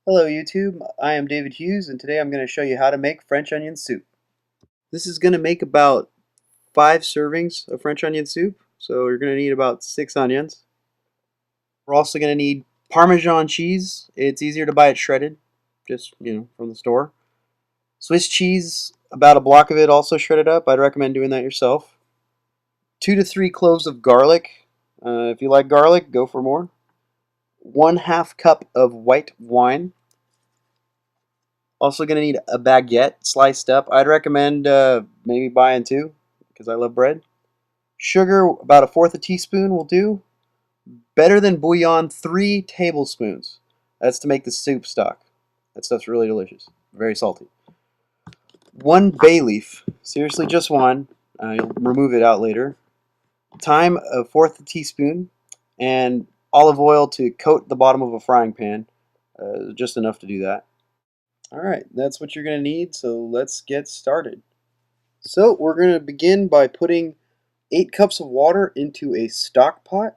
Hello YouTube, I am David Hughes and today I'm going to show you how to make French onion soup. This is going to make about 5 servings of French onion soup, so you're going to need about 6 onions. We're also going to need Parmesan cheese. It's easier to buy it shredded, just from the store. Swiss cheese, about a block of it also shredded up. I'd recommend doing that yourself. 2 to 3 cloves of garlic. If you like garlic, go for more. 1/2 cup of white wine. Also going to need a baguette sliced up. I'd recommend maybe buying 2 because I love bread. Sugar, about 1/4 teaspoon will do. Better than bouillon, 3 tablespoons. That's to make the soup stock. That stuff's really delicious. Very salty. 1 bay leaf. Seriously, just one. You'll remove it out later. Thyme, 1/4 teaspoon. And olive oil to coat the bottom of a frying pan. Just enough to do that. Alright, that's what you're going to need, so let's get started. So we're going to begin by putting 8 cups of water into a stock pot.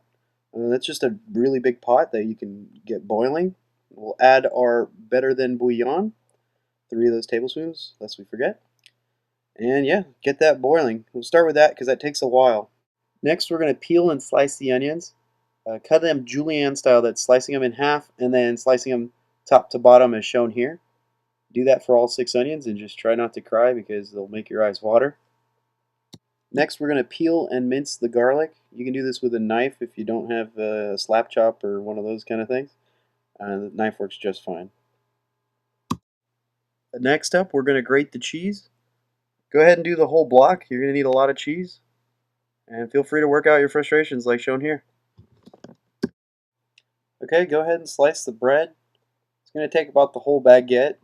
That's just a really big pot that you can get boiling. We'll add our better than bouillon, 3 of those tablespoons, lest we forget. And yeah, get that boiling. We'll start with that because that takes a while. Next we're going to peel and slice the onions. Cut them julienne style, that's slicing them in half and then slicing them top to bottom as shown here. Do that for all 6 onions and just try not to cry because they'll make your eyes water. Next we're going to peel and mince the garlic. You can do this with a knife if you don't have a slap chop or one of those kind of things. The knife works just fine. Next up we're going to grate the cheese. Go ahead and do the whole block. You're going to need a lot of cheese. And feel free to work out your frustrations like shown here. Okay, go ahead and slice the bread. It's going to take about the whole baguette.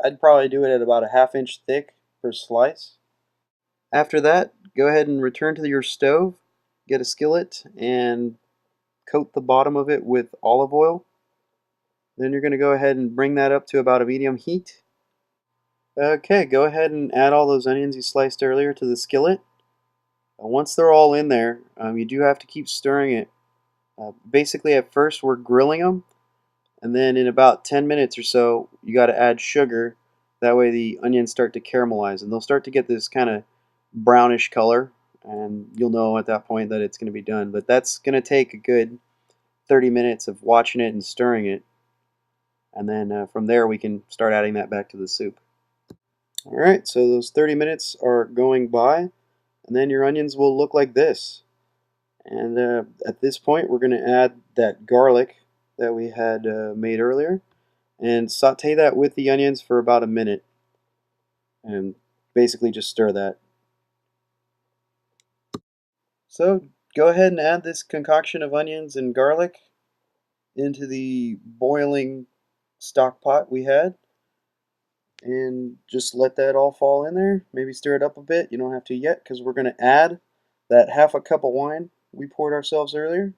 I'd probably do it at about a 1/2 inch thick per slice. After that, go ahead and return to your stove, get a skillet, and coat the bottom of it with olive oil. Then you're going to go ahead and bring that up to about a medium heat. Okay, go ahead and add all those onions you sliced earlier to the skillet. Once they're all in there, you do have to keep stirring it. Basically, at first we're grilling them, and then in about 10 minutes or so, you got to add sugar. That way the onions start to caramelize, and they'll start to get this kind of brownish color, and you'll know at that point that it's going to be done. But that's going to take a good 30 minutes of watching it and stirring it, and then from there we can start adding that back to the soup. Alright, so those 30 minutes are going by, and then your onions will look like this. And at this point we're going to add that garlic that we had made earlier and saute that with the onions for about a minute, and basically just stir that. So go ahead and add this concoction of onions and garlic into the boiling stock pot we had, and just let that all fall in there. Maybe stir it up a bit. You don't have to yet because we're going to add that 1/2 cup of wine we poured ourselves earlier.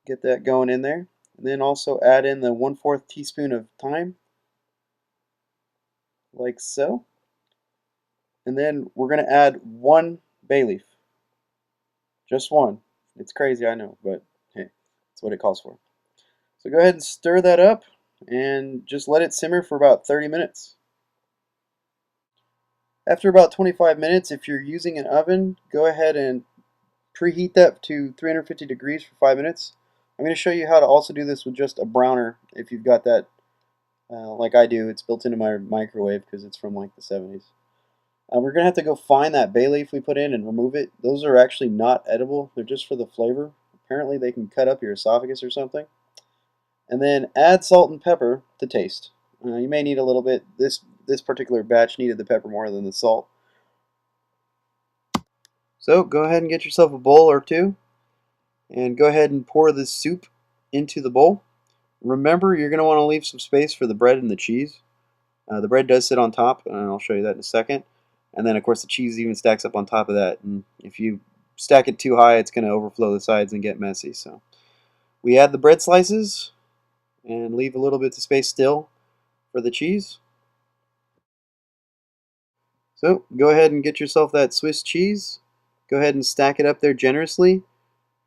Get that going in there. And then also add in the 1/4 teaspoon of thyme, like so. And then we're going to add 1 bay leaf. Just one. It's crazy, I know, but hey, that's what it calls for. So go ahead and stir that up and just let it simmer for about 30 minutes. After about 25 minutes, if you're using an oven, go ahead and preheat that to 350 degrees for 5 minutes. I'm going to show you how to also do this with just a browner if you've got that like I do. It's built into my microwave because it's from like the 70s. We're going to have to go find that bay leaf we put in and remove it. Those are actually not edible. They're just for the flavor. Apparently they can cut up your esophagus or something. And then add salt and pepper to taste. You may need a little bit. This particular batch needed the pepper more than the salt. So go ahead and get yourself a bowl or two, and go ahead and pour this soup into the bowl. Remember, you're going to want to leave some space for the bread and the cheese. The bread does sit on top, and I'll show you that in a second. And then, of course, the cheese even stacks up on top of that. And if you stack it too high, it's going to overflow the sides and get messy. So we add the bread slices and leave a little bit of space still for the cheese. So go ahead and get yourself that Swiss cheese. Go ahead and stack it up there generously.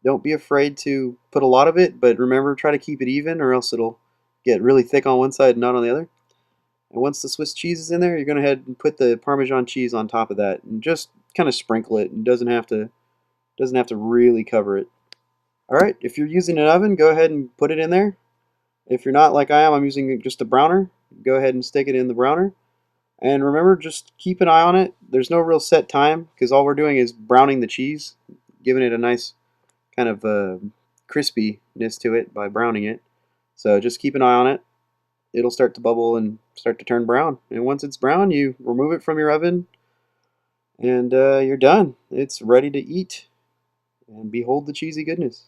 Don't be afraid to put a lot of it, but remember, try to keep it even or else it'll get really thick on one side and not on the other. And once the Swiss cheese is in there, you're going to head and put the Parmesan cheese on top of that, and just kind of sprinkle it. And doesn't have to really cover it. All right, if you're using an oven, go ahead and put it in there. If you're not like I am, I'm using just a browner. Go ahead and stick it in the browner. And remember, just keep an eye on it. There's no real set time because all we're doing is browning the cheese, giving it a nice kind of crispiness to it by browning it. So just keep an eye on it. It'll start to bubble and start to turn brown. And once it's brown, you remove it from your oven, and you're done. It's ready to eat. And behold the cheesy goodness.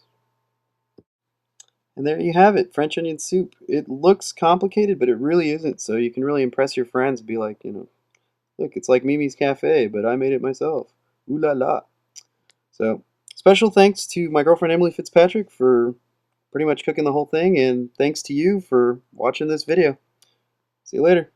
And there you have it, French onion soup. It looks complicated, but it really isn't. So you can really impress your friends and be like, look, it's like Mimi's Cafe, but I made it myself. Ooh la la. So special thanks to my girlfriend Emily Fitzpatrick for pretty much cooking the whole thing, and thanks to you for watching this video. See you later.